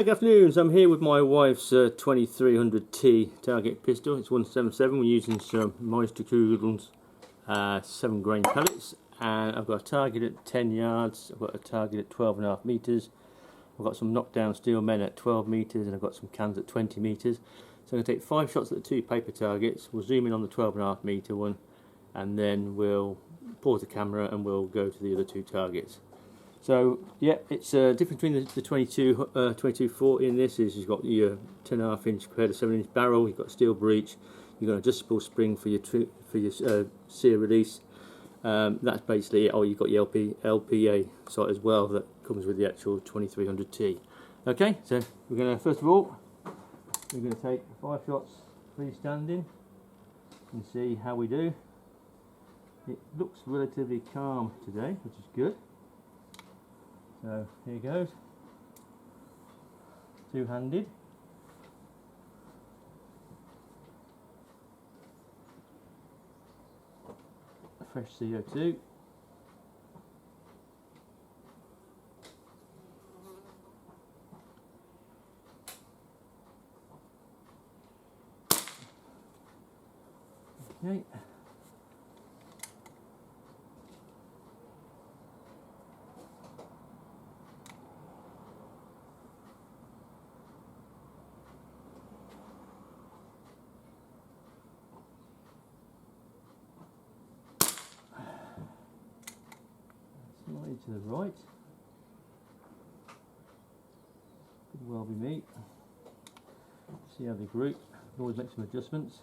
Hi, good afternoon. I'm here with my wife's 2300T target pistol. It's 177. We're using some Meisterkugeln 7 grain pellets, and I've got a target at 10 yards. I've got a target at 12.5 meters. I've got some knockdown steel men at 12 meters, and I've got some cans at 20 meters. So I'm going to take 5 shots at the 2 paper targets. We'll zoom in on the 12.5 meter one, and then we'll pause the camera and we'll go to the other 2 targets. So yeah, it's different between the 2240 in this is you've got your 10.5 inch compared to 7-inch barrel. You've got steel breech. You've got an adjustable spring for your sear release. That's basically it. Oh, you've got your LPA sight as well that comes with the actual 2300T. Okay, so we're going to first of all we're going to take 5 shots freestanding and see how we do. It looks relatively calm today, which is good. So here goes, two-handed. Fresh CO2. Okay. Slightly to the right. Could well be me. See how they group. Always make some adjustments.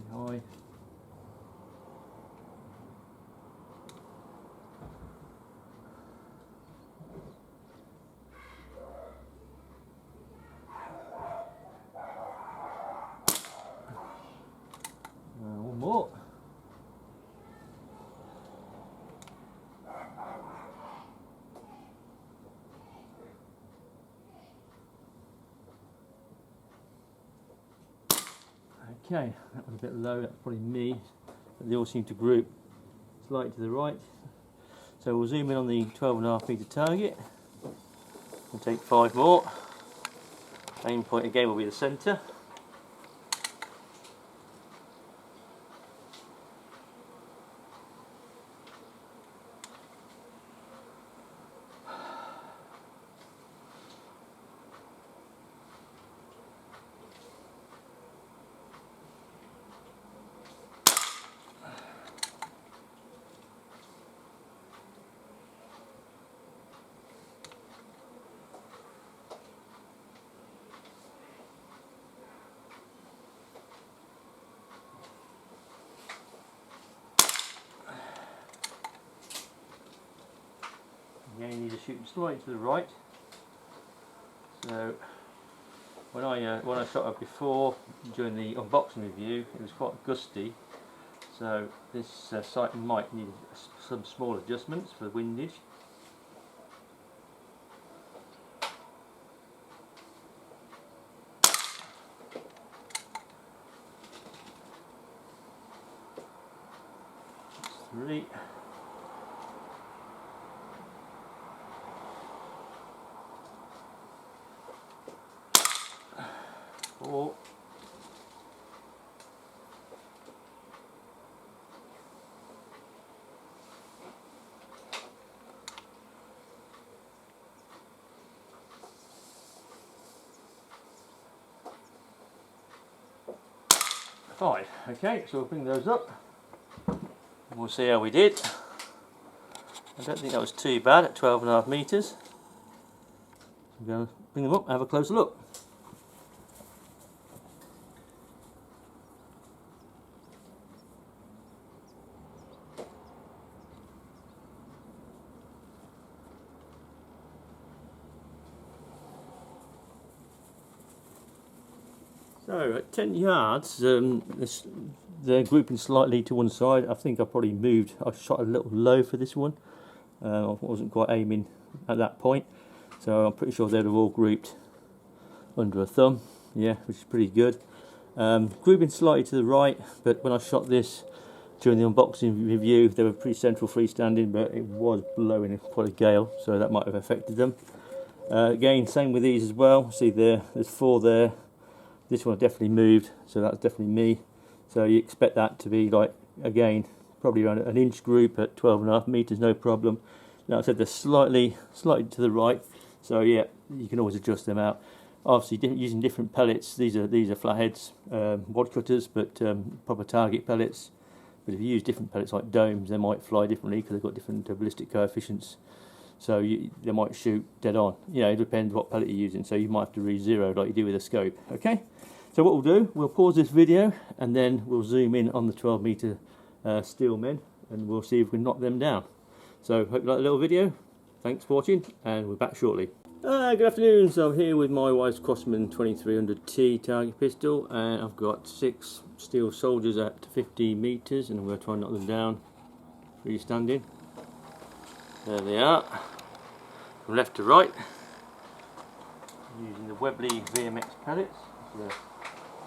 High. One more. Okay, that was a bit low, that's probably me, but they all seem to group slightly to the right. So we'll zoom in on the 12.5 meter target. We'll take 5 more. Aim point again will be the centre. Again, you need to shoot slightly to the right. So when I shot up before during the unboxing review, it was quite gusty. So this sight might need some small adjustments for the windage. That's 3. 4. 5. Okay, so we'll bring those up and we'll see how we did. I don't think that was too bad at 12.5 meters. I'm going to bring them up and have a closer look. So at 10 yards, they're grouping slightly to one side. I think I probably moved. I shot a little low for this one. I wasn't quite aiming at that point, so I'm pretty sure they'd have all grouped under a thumb. Yeah, which is pretty good. Grouping slightly to the right, but when I shot this during the unboxing review, they were pretty central freestanding, but it was blowing quite a gale, so that might have affected them. Again, same with these as well. See there's 4 there. This one definitely moved, so that's definitely me. So you expect that to be like, again, probably around an inch group at 12.5 meters, no problem. Now I said they're slightly to the right, so yeah, you can always adjust them out. Obviously, using different pellets. These are flatheads, wad cutters, but proper target pellets. But if you use different pellets like domes, they might fly differently because they've got different ballistic coefficients. So they might shoot dead on. You know, it depends what pellet you're using. So you might have to re-zero like you do with a scope. Okay. So what we'll do, we'll pause this video and then we'll zoom in on the 12-meter steel men, and we'll see if we can knock them down. So hope you like the little video. Thanks for watching, and we're back shortly. Good afternoon. So I'm here with my wife's CROSMAN 2300T target pistol, and I've got 6 steel soldiers at 15 meters, and I'm going to try and knock them down freestanding. There they are, from left to right, using the Webley VMX pellets.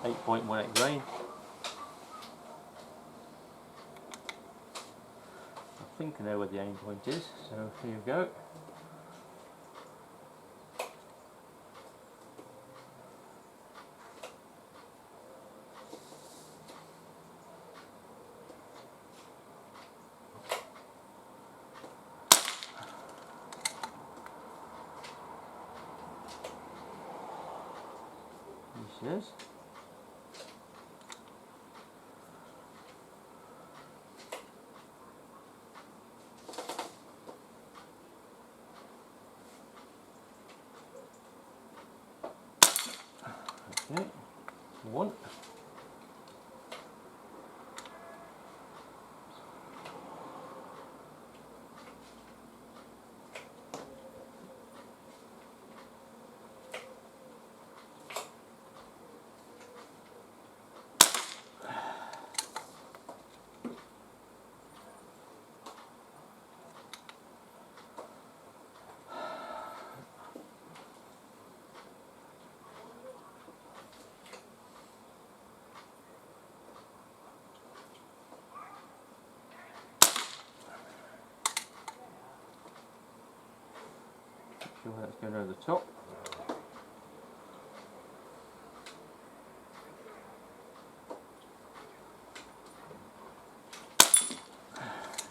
8.18 grain. I think I know where the aim point is, so here we go. This is. Okay, 1. Sure that's going over the top.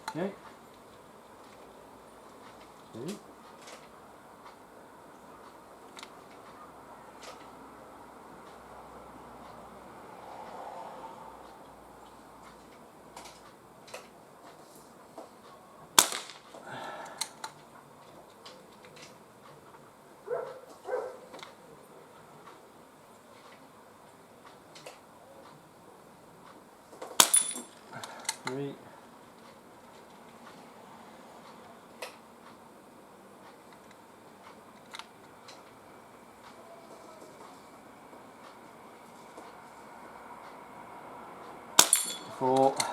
Okay. 2. Three. 4. 'Cause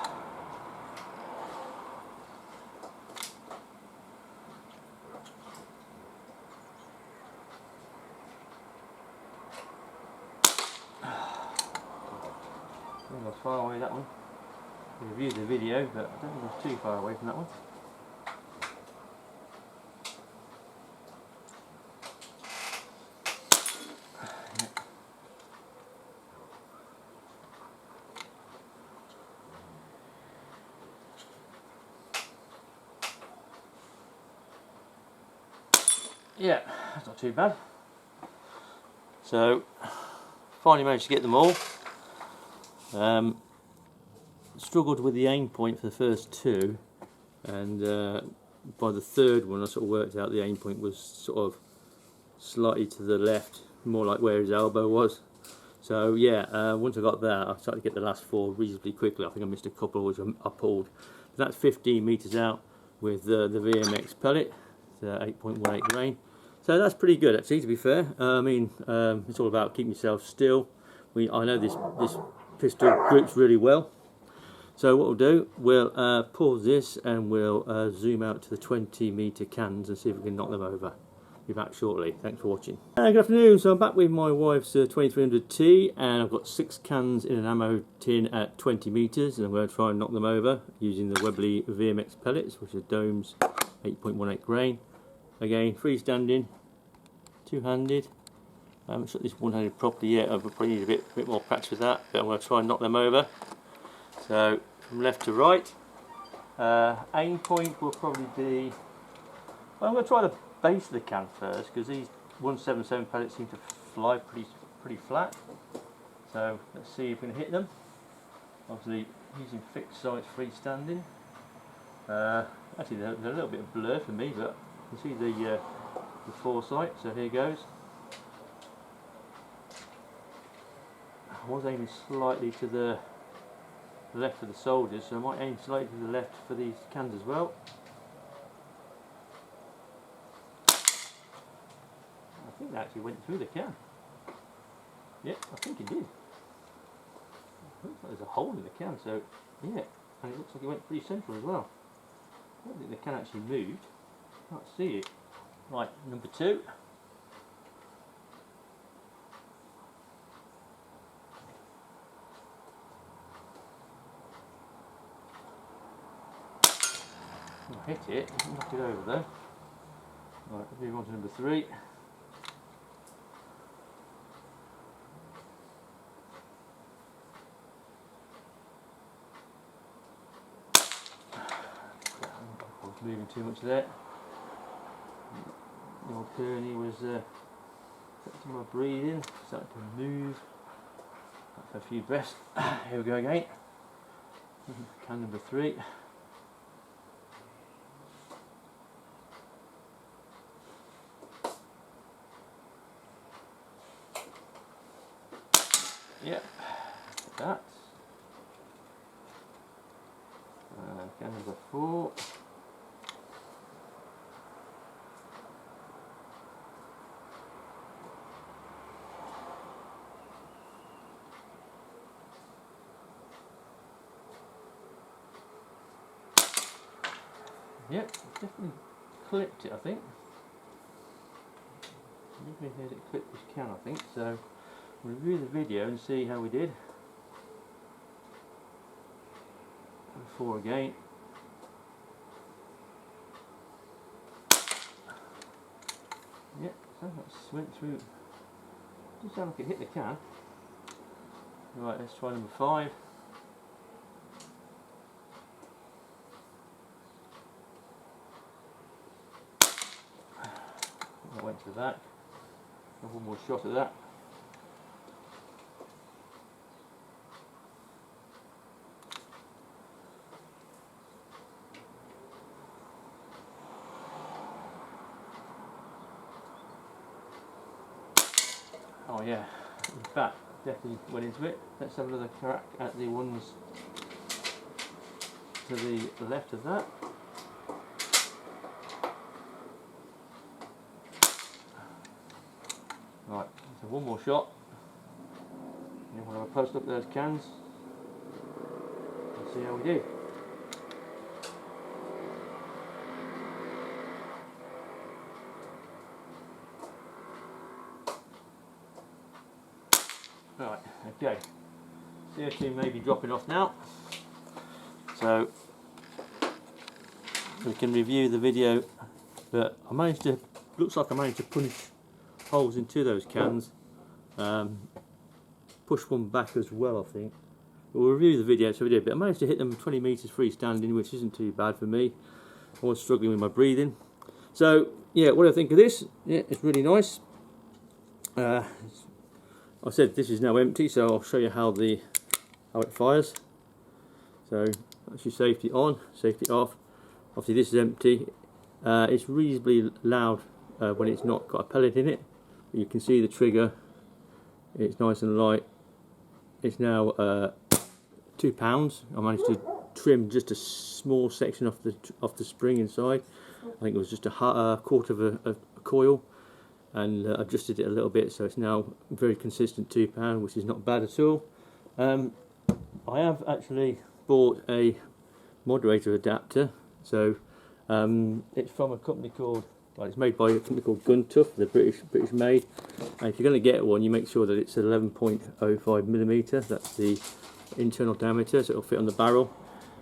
that's far away, that one. We reviewed the video, but I don't think it was too far away from that one. Yeah, that's not too bad. So, finally managed to get them all. Struggled with the aim point for the first 2, and by the 3rd one I sort of worked out the aim point was sort of slightly to the left, more like where his elbow was. So yeah, once I got that, I started to get the last 4 reasonably quickly. I think I missed a couple which I pulled. But that's 15 meters out with the VMX pellet, 8.18 grain. So that's pretty good actually, to be fair. I mean, it's all about keeping yourself still. I know this pistol grips really well. So what we'll do, we'll pause this and we'll zoom out to the 20-meter cans and see if we can knock them over. be back shortly. Thanks for watching. Good afternoon. So I'm back with my wife's 2300T, and I've got 6 cans in an ammo tin at 20 metres, and I'm going to try and knock them over using the Webley VMX pellets, which are Dome's 8.18 grain. Again, freestanding, two-handed. I haven't shot this one-handed properly yet. I probably need a bit more practice with that, but I'm going to try and knock them over. So from left to right. Aim point will probably be, well, I'm going to try the base of the can first, because these 177 pellets seem to fly pretty flat. So let's see if we can hit them. Obviously using fixed sights freestanding. Actually they're a little bit of blur for me, but you can see the foresight. So here goes. I was aiming slightly to the left of the soldiers, so I might aim slightly to the left for these cans as well. I think that actually went through the can. Yep, I think it did. It looks like there's a hole in the can, so yeah, and it looks like it went pretty central as well. I don't think the can actually moved. Can't see it. Right, number 2. I hit it, knocked it over though. Right, move on to number 3. I was moving too much there. The old Kearney was affecting my breathing, starting to move. For a few breaths. Here we go again. Can number 3. Yep, that. Can number 4. Yep, definitely clipped it, I think. Definitely had it clip this can, I think. So we'll review the video and see how we did. 4 again. Yep, so that went through. Doesn't sound like it hit the can. Right, let's try number 5. I went to the back. Have one more shot at that. Oh yeah, in fact, definitely went into it. Let's have another crack at the ones to the left of that. Right, so one more shot. And we'll have a close look at those cans and see how we do. Right, okay. CO2 may be dropping off now, so we can review the video. But looks like I managed to punch holes into those cans, push one back as well, I think. We'll review the video, so we did, but I managed to hit them 20 metres freestanding, which isn't too bad for me. I was struggling with my breathing. So yeah, what do I think of this? Yeah, it's really nice. I said this is now empty, so I'll show you how it fires. So that's your safety on, safety off. Obviously this is empty. It's reasonably loud when it's not got a pellet in it. You can see the trigger. It's nice and light. It's now £2. I managed to trim just a small section off the spring inside. I think it was just a quarter of a coil, and adjusted it a little bit, so it's now very consistent £2, which is not bad at all. I have actually bought a moderator adapter, so it's from a company called Right, it's made by a company called Gun Tough. They're British made. And if you're going to get one, you make sure that it's 11.05mm. That's the internal diameter, so it'll fit on the barrel.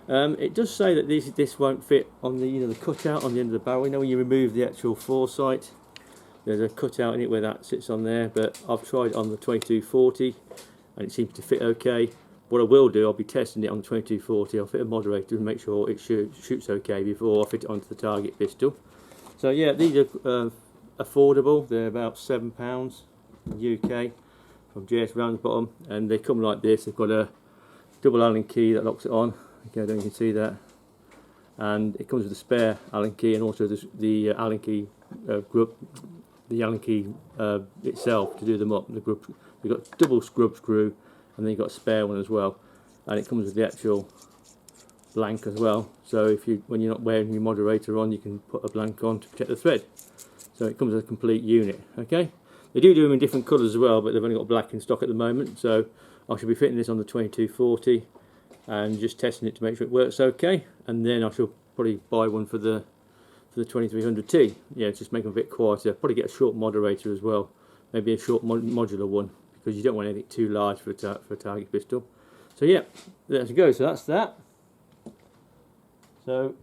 It does say that this won't fit on the the cutout on the end of the barrel. You know, when you remove the actual foresight, there's a cutout in it where that sits on there. But I've tried it on the 2240, and it seems to fit okay. What I will do, I'll be testing it on the 2240. I'll fit a moderator and make sure it shoots okay before I fit it onto the target pistol. So yeah, these are affordable. They're about £7 UK from JS round the bottom, and they come like this. They've got a double Allen key that locks it on. Okay, I don't know if you can see that. And it comes with a spare Allen key, and also the Allen key grub, the Allen key itself to do them up. The grub, you've got double scrub screw, and then you've got a spare one as well. And it comes with the actual blank as well. So if when you're not wearing your moderator on, you can put a blank on to protect the thread. So it comes as a complete unit. Okay. They do them in different colours as well, but they've only got black in stock at the moment. So I should be fitting this on the 2240 and just testing it to make sure it works okay. And then I shall probably buy one for the 2300T. Yeah, just make them a bit quieter. Probably get a short moderator as well. Maybe a short modular one, because you don't want anything too large for a target pistol. So yeah, there we go. So that's that. So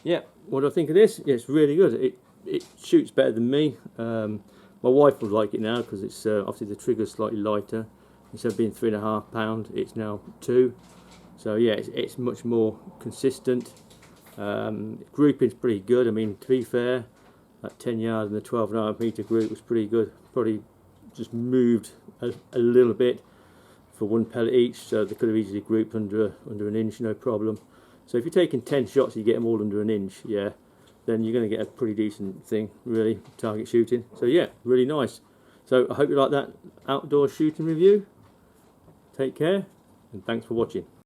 yeah, what do I think of this? Yeah, it's really good. It shoots better than me. My wife would like it now because it's obviously the trigger's slightly lighter. Instead of being £3.5, it's now 2. So yeah, it's much more consistent. Grouping's pretty good. I mean, to be fair, that 10 yard and the 12.5 group was pretty good. Probably just moved a little bit for one pellet each, so they could have easily grouped under an inch, no problem. So if you're taking 10 shots, you get them all under an inch, yeah, then you're going to get a pretty decent thing, really, target shooting. So yeah, really nice. So I hope you like that outdoor shooting review. Take care, and thanks for watching.